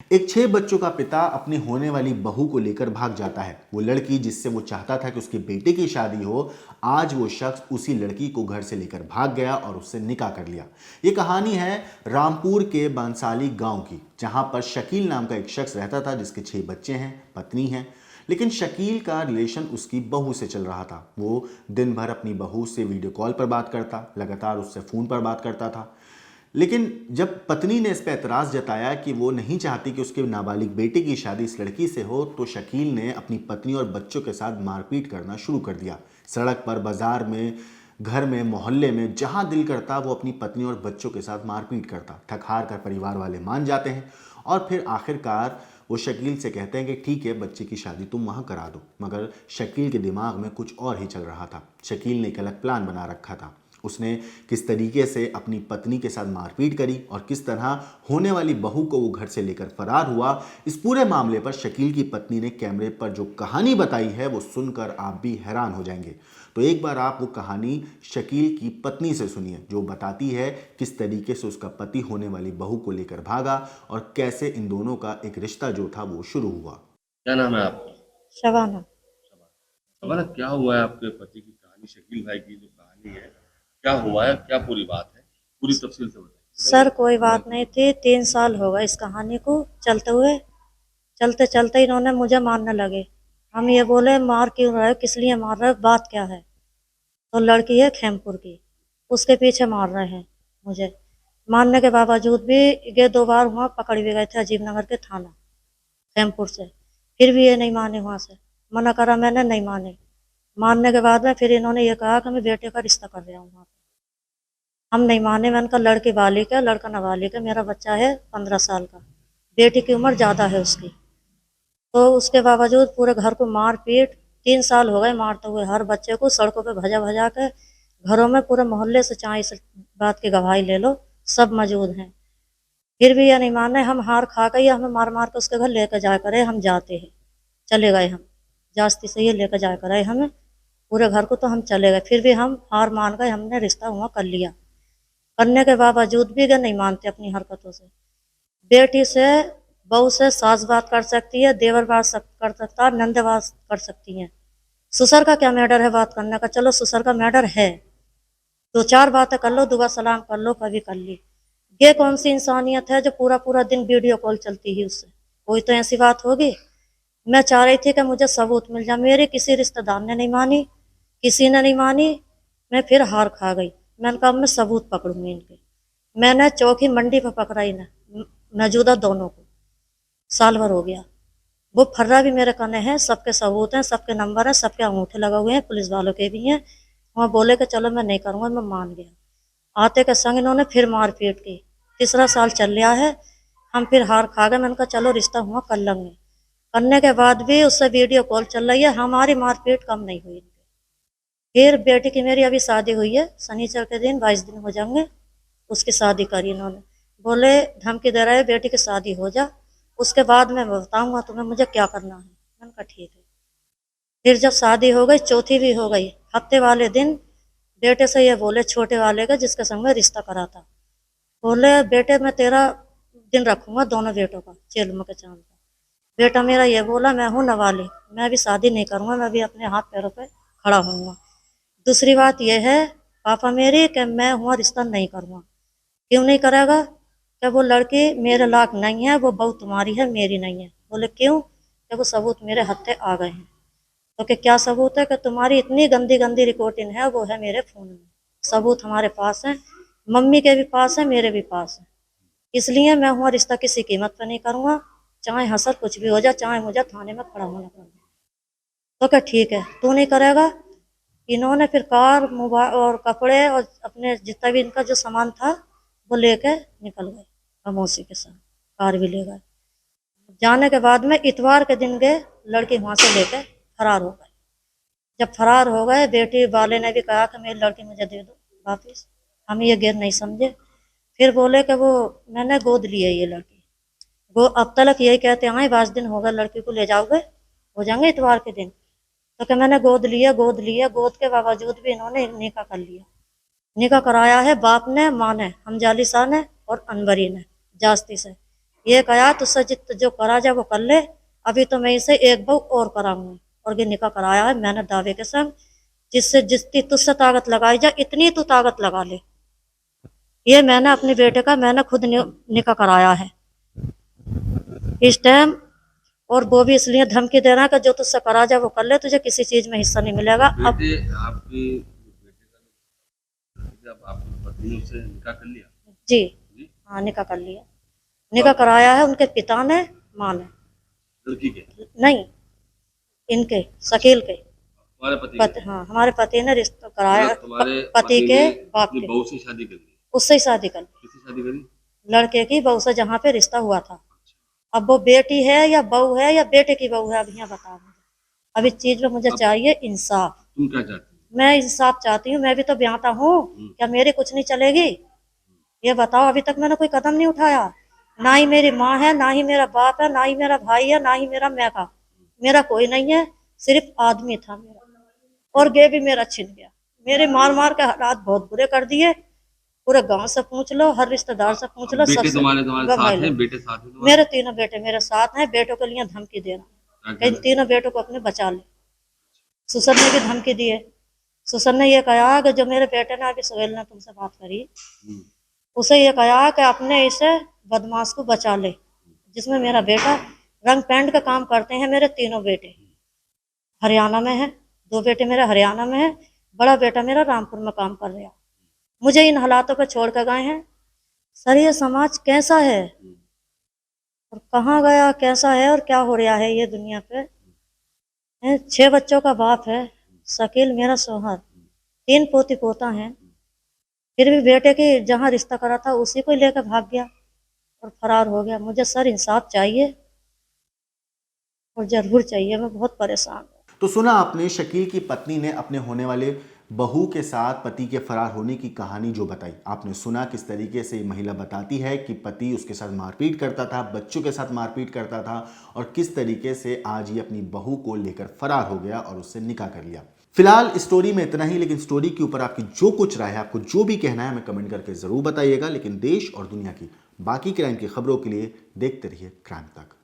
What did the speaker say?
एक 6 बच्चों का पिता अपनी होने वाली बहू को लेकर भाग जाता है। वो लड़की जिससे वो चाहता था कि उसके बेटे की शादी हो, आज वो शख्स उसी लड़की को घर से लेकर भाग गया और उससे निकाह कर लिया। ये कहानी है रामपुर के बांसाली गांव की, जहां पर शकील नाम का एक शख्स रहता था जिसके 6 बच्चे हैं, पत्नी है। लेकिन शकील का रिलेशन उसकी बहू से चल रहा था। वो दिन भर अपनी बहू से वीडियो कॉल पर बात करता, लगातार उससे फ़ोन पर बात करता था। लेकिन जब पत्नी ने इस पर एतराज़ जताया कि वो नहीं चाहती कि उसके नाबालिग बेटे की शादी इस लड़की से हो, तो शकील ने अपनी पत्नी और बच्चों के साथ मारपीट करना शुरू कर दिया। सड़क पर, बाजार में, घर में, मोहल्ले में, जहां दिल करता वो अपनी पत्नी और बच्चों के साथ मारपीट करता। थक हार कर परिवार वाले मान जाते हैं और फिर आखिरकार वो शकील से कहते हैं कि ठीक है, बच्चे की शादी तुम वहां करा दो। मगर शकील के दिमाग में कुछ और ही चल रहा था। शकील ने एक अलग प्लान बना रखा था। उसने किस तरीके से अपनी पत्नी के साथ मारपीट करी और किस तरह होने वाली बहू को वो घर से लेकर फरार हुआ, इस पूरे मामले पर शकील की पत्नी ने कैमरे पर जो कहानी बताई है वो सुनकर आप भी हैरान हो जाएंगे। तो एक बार आप वो कहानी शकील की पत्नी से सुनिए, जो बताती है किस तरीके से उसका पति होने वाली बहू को लेकर भागा और कैसे इन दोनों का एक रिश्ता जो था वो शुरू हुआ। क्या नाम है आपका? शबाना। शबाना, क्या हुआ है आपके पति की कहानी, शकील भाई की जो कहानी है, क्या हुआ है, क्या पूरी बात है? पूरी तफसील से बताइए। सर कोई बात नहीं थी, 3 साल हो गए इस कहानी को चलते हुए। चलते चलते इन्होंने मुझे मारने लगे। हम ये बोले मार क्यों रहे हो, किस लिए मार रहे हो, बात क्या है। तो लड़की है खेमपुर की, उसके पीछे मार रहे हैं मुझे। मारने के बावजूद भी ये 2 बार वहाँ पकड़ भी गए थे, अजीब नगर के थाना खेमपुर से। फिर भी ये नहीं माने, वहाँ से मना करा मैंने, नहीं माने। मानने के बाद में फिर इन्होंने ये कहा कि मैं बेटे का रिश्ता कर रहा हूँ वहाँ पे। हम नहीं माने। मैंने कहा लड़की बालिग है, लड़का नाबालिग है, मेरा बच्चा है 15 साल का, बेटी की उम्र ज़्यादा है उसकी। तो उसके बावजूद पूरे घर को मार पीट, 3 साल हो गए मारते हुए, हर बच्चे को सड़कों पे भजा भजा के। घरों में पूरे मोहल्ले से, चाहे इस बात की गवाही ले लो, सब मौजूद हैं। फिर भी ये नहीं माने। हम हार खा गए, हमें मार मार के उसके घर लेकर जाया करे, हम जाते हैं। चले गए हम, जास्ती से ये लेकर जाया करे हमें पूरे घर को, तो हम चले गए। फिर भी हम हार मान गए, हमने रिश्ता वहाँ कर लिया। करने के बावजूद भी ये नहीं मानते अपनी हरकतों से। बेटी से, बहू से सास बात कर सकती है, देवर बात कर सकता है, नंद बात कर सकती हैं। ससुर का क्या मैटर है बात करने का, चलो ससुर का मैटर है, 2 4 बातें कर लो, दुआ सलाम कर लो, कभी कर ली। ये कौन सी इंसानियत है जो पूरा पूरा दिन वीडियो कॉल चलती है उससे। कोई तो ऐसी बात होगी। मैं चाह रही थी कि मुझे सबूत मिल जाए। मेरे किसी रिश्तेदार ने नहीं मानी, किसी ने नहीं मानी। मैं फिर हार खा गई। मैंने कहा मैं सबूत पकड़ूंगी इनके। मैंने चौकी मंडी पर पकड़ा इन्हें, मौजूदा दोनों को। साल भर हो गया। वो फर्रा भी मेरे कने हैं, सबके सबूत हैं, सबके नंबर हैं, सबके अंगूठे लगे हुए हैं, पुलिस वालों के भी हैं। वहाँ बोले कि चलो मैं नहीं करूँगा, मैं मान गया। आते के संग इन्होंने फिर मारपीट की। 3रा साल चल रहा है। हम फिर हार खा गए। मैंने कहा चलो रिश्ता हुआ कर लेंगे। करने के बाद भी उससे वीडियो कॉल चल रही है, हमारी मारपीट कम नहीं हुई। फिर बेटी की मेरी अभी शादी हुई है, शनिचर के दिन 22 दिन हो जाएंगे, उसकी शादी करी इन्होंने। बोले धमकी दे रहे हैं बेटी की शादी हो जा, उसके बाद मैं बताऊंगा तुम्हें मुझे क्या करना है। मैंने कहा ठीक है। फिर जब शादी हो गई, चौथी भी हो गई, हफ्ते वाले दिन बेटे से ये बोले, छोटे वाले का जिसके संग में रिश्ता करा था, बोले बेटे मैं तेरा दिन रखूंगा, दोनों बेटों का, चेलम के चांद का। बेटा मेरा ये बोला मैं हूँ नाबालिग, मैं अभी शादी नहीं करूंगा, मैं भी अपने हाथ पैरों पे खड़ा होऊंगा। दूसरी बात यह है पापा मेरी कि मैं हुआ रिश्ता नहीं करूँगा। क्यों नहीं करेगा? कि वो लड़की मेरे लायक नहीं है, वो बहू तुम्हारी है, मेरी नहीं है। बोले क्यों? कि वो सबूत मेरे हत्थे आ गए हैं। तो कि क्या सबूत है? कि तुम्हारी इतनी गंदी गंदी रिकॉर्डिंग है, वो है मेरे फ़ोन में। सबूत हमारे पास है, मम्मी के भी पास है, मेरे भी पास है। इसलिए मैं हुआ रिश्ता किसी कीमत पर नहीं करूँगा, चाहे हसर कुछ भी हो जाए, चाहे मुझे थाने में खड़ा होना पड़े। तो क्या ठीक है, तू नहीं करेगा। इन्होंने फिर कार, मोबाइल और कपड़े और अपने जितना भी इनका जो सामान था वो लेके निकल गए खामोशी के साथ। कार भी ले गए। जाने के बाद में इतवार के दिन गए, लड़की वहां से लेके फरार हो गए। जब फरार हो गए, बेटी वाले ने भी कहा कि मेरी लड़की मुझे दे दो वापिस। हम ये गिर नहीं समझे। फिर बोले कि वो मैंने गोद ली है ये लड़की। वो अब तक यही कहते आए 22 दिन हो गए, लड़की को ले जाओगे, हो जाएंगे इतवार के दिन। तो कि मैंने गोद लिया, गोद लिया, गोद के बावजूद भी इन्होंने निकाह कर लिया। निकाह कराया है बाप ने, माँ ने, हमजाली शाह ने और अनवरी ने, जास्ती से। ये कहा तुझसे जित जो करा जा वो कर ले, अभी तो मैं इसे एक बहू और कराऊंगी। और ये निकाह कराया है मैंने दावे के संग, जिससे जितनी तुझसे ताकत लगाई जा इतनी तू ताकत लगा ले। ये मैंने अपने बेटे का मैंने खुद निकाह कराया है इस टाइम। और वो भी इसलिए धमकी दे रहा है कि जो तुझसे करा जा वो कर ले, तुझे किसी चीज में हिस्सा नहीं मिलेगा। अब बेटे आपके बेटे का जब आपकी पत्नी ने उससे निकाह कर लिया जी जी हाँ निकाह कर लिया, निकाह कराया है उनके पिता ने, माँ ने लड़की के नहीं, इनके शकील के तुम्हारे पति ने हाँ हमारे पति ने रिश्ता कराया, मतलब तुम्हारे पति के ने बाप अपनी के, बहू से शादी कर ली। उससे ही शादी कर ली, किससे शादी करी? लड़के की बहू से जहाँ पे रिश्ता हुआ था। अब वो बेटी है या बहू है या बेटे की बहू है, अब यहाँ बताओ मुझे। अब इस चीज में मुझे चाहिए इंसाफ। तुम क्या चाहती हो? मैं इंसाफ चाहती हूँ, मैं भी तो ब्याहता हूँ, क्या मेरी कुछ नहीं चलेगी? ये बताओ, अभी तक मैंने कोई कदम नहीं उठाया। ना ही मेरी माँ है, ना ही मेरा बाप है, ना ही मेरा भाई है, ना ही मेरा मैका, मेरा कोई नहीं है, सिर्फ आदमी था मेरा। और गे भी मेरा छिन गया, मेरे मार मार के हालात बहुत बुरे कर दिए। पूरे गांव से पूछ लो, हर रिश्तेदार से पूछ लो, बेटे सबसे तुम्हारे गवाही साथ लो। हैं? बेटे साथ हैं तुम्हारे? मेरे तीनों बेटे मेरे साथ हैं, बेटों के लिए धमकी देना क्या कि इन कहना? तीनों बेटों को अपने बचा ले। सुसर ने भी धमकी दी है। सुसर ने ये कहा कि जो मेरे बेटे ने अभी सुहेल ने तुमसे बात करी, हम्म, उसे ये कहा कि अपने इसे बदमाश को बचा ले, जिसमें मेरा बेटा रंग पेंट का काम करते हैं। मेरे तीनों बेटे हरियाणा में है, दो बेटे मेरे हरियाणा में है, बड़ा बेटा मेरा रामपुर में काम कर रहा। मुझे इन हालातों पर छोड़ कर गए हैं। सर ये समाज कैसा है और कहाँ गया, कैसा है और क्या हो रहा है ये दुनिया पे। 6 बच्चों का बाप है, शकील मेरा शौहर, 3 पोती पोता है, फिर भी बेटे की जहाँ रिश्ता करा था उसी को लेकर भाग गया और फरार हो गया। मुझे सर इंसाफ चाहिए और जरूर चाहिए, मैं बहुत परेशान हूँ। तो सुना आपने शकील की पत्नी ने अपने होने वाले बहू के साथ पति के फरार होने की कहानी जो बताई। आपने सुना किस तरीके से ये महिला बताती है कि पति उसके साथ मारपीट करता था, बच्चों के साथ मारपीट करता था, और किस तरीके से आज ये अपनी बहू को लेकर फरार हो गया और उससे निकाह कर लिया। फिलहाल स्टोरी में इतना ही, लेकिन स्टोरी के ऊपर आपकी जो कुछ राय है, आपको जो भी कहना है, हमें कमेंट करके जरूर बताइएगा। लेकिन देश और दुनिया की बाकी क्राइम की खबरों के लिए देखते रहिए क्राइम तक।